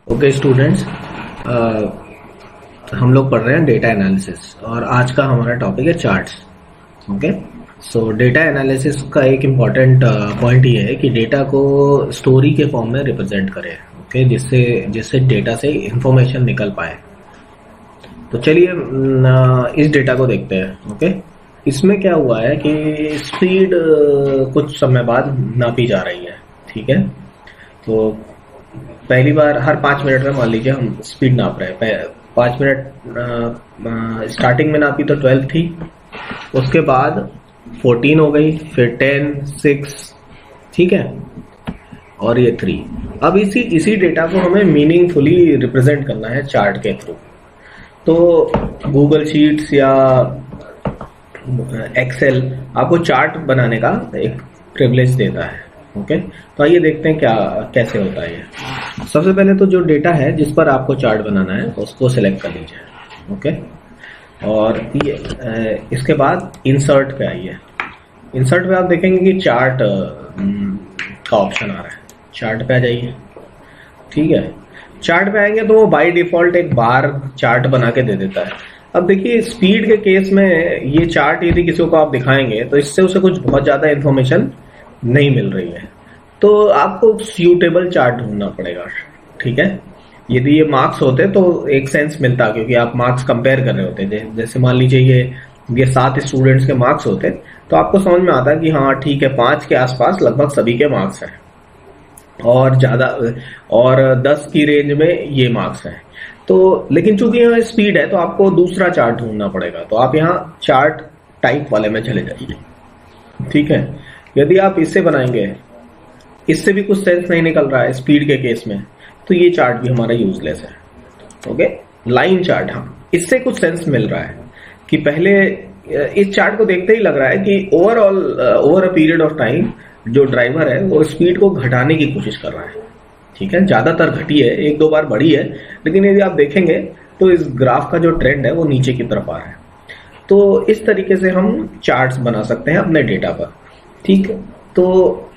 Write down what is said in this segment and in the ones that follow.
Okay students, हम लोग पढ़ रहे हैं डेटा एनालिसिस और आज का हमारा टॉपिक है चार्ट्स। ओके, सो डेटा एनालिसिस का एक इम्पॉर्टेंट पॉइंट ये है कि डेटा को स्टोरी के फॉर्म में रिप्रेजेंट करें। ओके, जिससे जिससे डेटा से इंफॉर्मेशन निकल पाए। तो चलिए इस डेटा को देखते हैं। ओके, इसमें क्या हुआ है कि स्पीड कुछ समय बाद नापी जा रही है। ठीक है, तो पहली बार हर 5 मिनट में मान लीजिए हम स्पीड नाप रहे हैं। 5 मिनट स्टार्टिंग में नापी तो 12 थी, उसके बाद 14 हो गई, फिर 10, 6, ठीक है, और ये 3। अब इसी डेटा को हमें मीनिंगफुली रिप्रेजेंट करना है चार्ट के थ्रू। तो गूगल शीट्स या एक्सेल आपको चार्ट बनाने का एक प्रिविलेज देता है। ओके, तो आइए देखते हैं क्या कैसे होता है ये। सबसे पहले तो जो डेटा है जिस पर आपको चार्ट बनाना है उसको सिलेक्ट कर लीजिए। ओके, और ये इसके बाद इंसर्ट पे आइए। इंसर्ट पे आप देखेंगे कि चार्ट का ऑप्शन आ रहा है। चार्ट पे आ जाइए। ठीक है, चार्ट पे आएंगे तो वो बाय डिफॉल्ट एक बार चार्ट बना के दे देता है। अब देखिए स्पीड के केस में ये चार्ट यदि किसी को आप दिखाएंगे तो इससे उसे कुछ बहुत ज्यादा इंफॉर्मेशन नहीं मिल रही है, तो आपको सूटेबल चार्ट ढूंढना पड़ेगा। ठीक है, यदि ये मार्क्स होते तो एक सेंस मिलता, क्योंकि आप मार्क्स कंपेयर कर रहे होते। जैसे मान लीजिए ये 7 स्टूडेंट्स के मार्क्स होते तो आपको समझ में आता कि हाँ ठीक है, 5 के आसपास लगभग सभी के मार्क्स हैं, और ज्यादा और 10 की रेंज में ये मार्क्स हैं। तो लेकिन चूंकि यहाँ स्पीड है तो आपको दूसरा चार्ट ढूंढना पड़ेगा। तो आप यहाँ चार्ट टाइप वाले में चले जाइए। ठीक है, यदि आप इससे बनाएंगे, इससे भी कुछ सेंस नहीं निकल रहा है स्पीड के केस में, तो ये चार्ट भी हमारा यूजलेस है। ओके, लाइन चार्ट, हाँ इससे कुछ सेंस मिल रहा है कि पहले इस चार्ट को देखते ही लग रहा है कि overall over a period of time जो ड्राइवर है वो स्पीड को घटाने की कोशिश कर रहा है। ठीक है, ज्यादातर घटी है, 1-2 बार बढ़ी है, लेकिन यदि आप देखेंगे तो इस ग्राफ का जो ट्रेंड है वो नीचे की तरफ आ रहा है। तो इस तरीके से हम चार्ट्स बना सकते हैं अपने डेटा पर। ठीक है, तो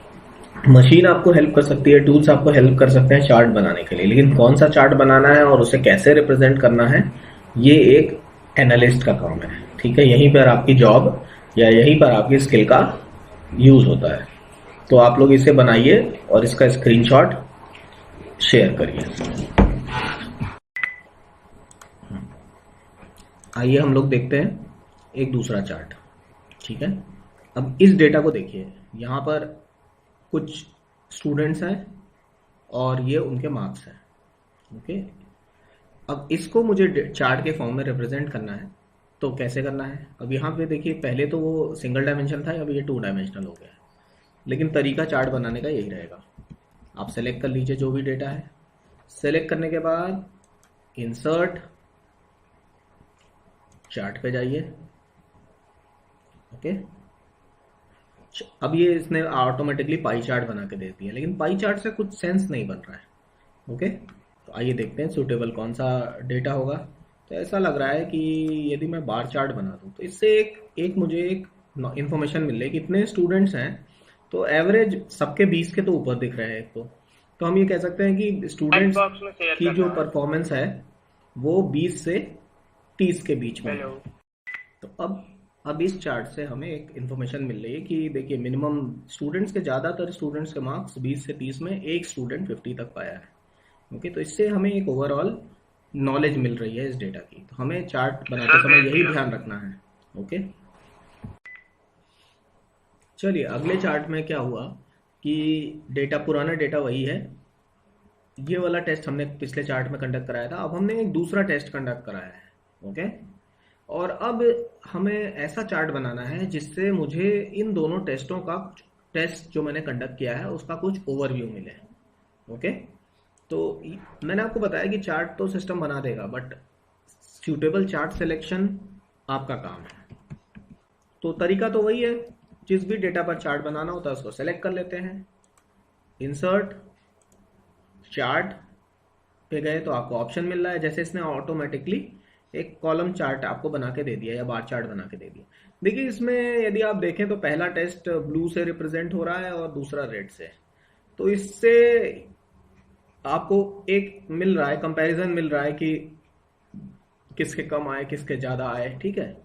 मशीन आपको हेल्प कर सकती है, टूल्स आपको हेल्प कर सकते हैं चार्ट बनाने के लिए, लेकिन कौन सा चार्ट बनाना है और उसे कैसे रिप्रेजेंट करना है ये एक एनालिस्ट का काम है। ठीक है, यहीं पर आपकी जॉब या यहीं पर आपकी स्किल का यूज होता है। तो आप लोग इसे बनाइए और इसका स्क्रीनशॉट शेयर करिए। आइए हम लोग देखते हैं एक दूसरा चार्ट। ठीक है, अब इस डेटा को देखिए, यहाँ पर कुछ स्टूडेंट्स हैं और ये उनके मार्क्स हैं। ओके, अब इसको मुझे चार्ट के फॉर्म में रिप्रेजेंट करना है, तो कैसे करना है। अब यहाँ पे देखिए, पहले तो वो सिंगल डायमेंशन था, अब ये 2 डायमेंशनल हो गया है, लेकिन तरीका चार्ट बनाने का यही रहेगा। आप सेलेक्ट कर लीजिए जो भी डेटा है। सेलेक्ट करने के बाद इंसर्ट, चार्ट पे जाइए। ओके, अब ये इसने ऑटोमेटिकली पाई चार्ट बना के दे दिया, लेकिन पाई चार्ट से कुछ सेंस नहीं बन रहा है। ओके, तो आइए देखते हैं सूटेबल कौन सा डेटा होगा। तो ऐसा लग रहा है कि यदि मैं बार चार्ट बना दूं तो इससे एक मुझे एक इंफॉर्मेशन मिल रही है कि इतने स्टूडेंट्स हैं, तो एवरेज सबके 20 के तो ऊपर दिख रहे हैं। एक तो हम ये कह सकते हैं कि स्टूडेंट्स बॉक्स में शेयर की जो करना है। परफॉर्मेंस है वो 20 से 30 के बीच में है। हेलो। तो अब इस चार्ट से हमें एक इन्फॉर्मेशन मिल रही है कि देखिए मिनिमम स्टूडेंट्स के, ज़्यादातर स्टूडेंट्स के मार्क्स 20 से 30 में, एक स्टूडेंट 50 तक पाया है। ओके, तो इससे हमें एक ओवरऑल नॉलेज मिल रही है इस डेटा की। तो हमें चार्ट बनाते सर समय भेज यही दिया। ध्यान रखना है। ओके, चलिए अगले चार्ट में क्या हुआ कि डेटा, पुराना डेटा वही है। ये वाला टेस्ट हमने पिछले चार्ट में कंडक्ट कराया था, अब हमने एक दूसरा टेस्ट कंडक्ट कराया है। ओके, और अब हमें ऐसा चार्ट बनाना है जिससे मुझे इन दोनों टेस्टों का, टेस्ट जो मैंने कंडक्ट किया है उसका कुछ ओवरव्यू मिले। ओके, तो मैंने आपको बताया कि चार्ट तो सिस्टम बना देगा, बट सूटेबल चार्ट सिलेक्शन आपका काम है। तो तरीका तो वही है, जिस भी डेटा पर चार्ट बनाना होता है उसको सेलेक्ट कर लेते हैं। इंसर्ट, चार्ट पे गए तो आपको ऑप्शन मिल रहा है, जैसे इसने ऑटोमेटिकली एक कॉलम चार्ट आपको बना के दे दिया या बार चार्ट बना के दे दिया। देखिए इसमें यदि आप देखें तो पहला टेस्ट ब्लू से रिप्रेजेंट हो रहा है और दूसरा रेड से। तो इससे आपको एक मिल रहा है, कंपैरिजन मिल रहा है कि किसके कम आए किसके ज्यादा आए, ठीक है।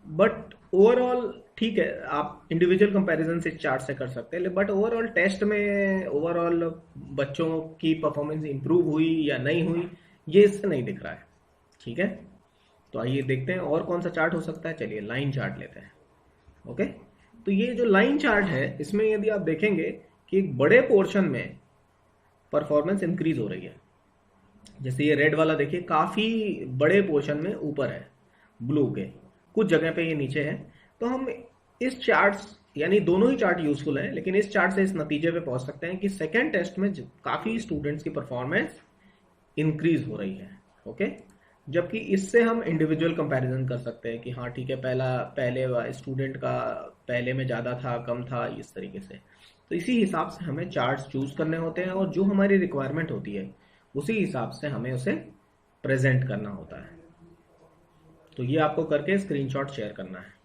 बट ओवरऑल ठीक है, आप इंडिविजुअल कंपैरिजन से चार्ट से कर सकते हैं, बट ओवरऑल टेस्ट में ओवरऑल बच्चों की परफॉर्मेंस इंप्रूव हुई या नहीं हुई, ये इससे नहीं दिख रहा है, ठीक है। तो आइए देखते हैं और कौन सा चार्ट हो सकता है। चलिए लाइन चार्ट लेते हैं। ओके, तो ये जो लाइन चार्ट है, इसमें यदि आप देखेंगे कि एक बड़े पोर्शन में परफॉर्मेंस इंक्रीज हो रही है। जैसे ये रेड वाला देखिए, काफी बड़े पोर्शन में ऊपर है ब्लू के, कुछ जगह पे ये नीचे है। तो हम इस चार्ट्स, यानी दोनों ही चार्ट यूजफुल है, लेकिन इस चार्ट से इस नतीजे पे पहुंच सकते हैं कि सेकेंड टेस्ट में काफी स्टूडेंट्स की परफॉर्मेंस इंक्रीज हो रही है। ओके, जबकि इससे हम इंडिविजुअल कंपैरिजन कर सकते हैं कि हाँ ठीक है, पहले स्टूडेंट का पहले में ज्यादा था कम था, इस तरीके से। तो इसी हिसाब से हमें चार्ट्स चूज करने होते हैं, और जो हमारी रिक्वायरमेंट होती है उसी हिसाब से हमें उसे प्रेजेंट करना होता है। तो ये आपको करके स्क्रीनशॉट शेयर करना है।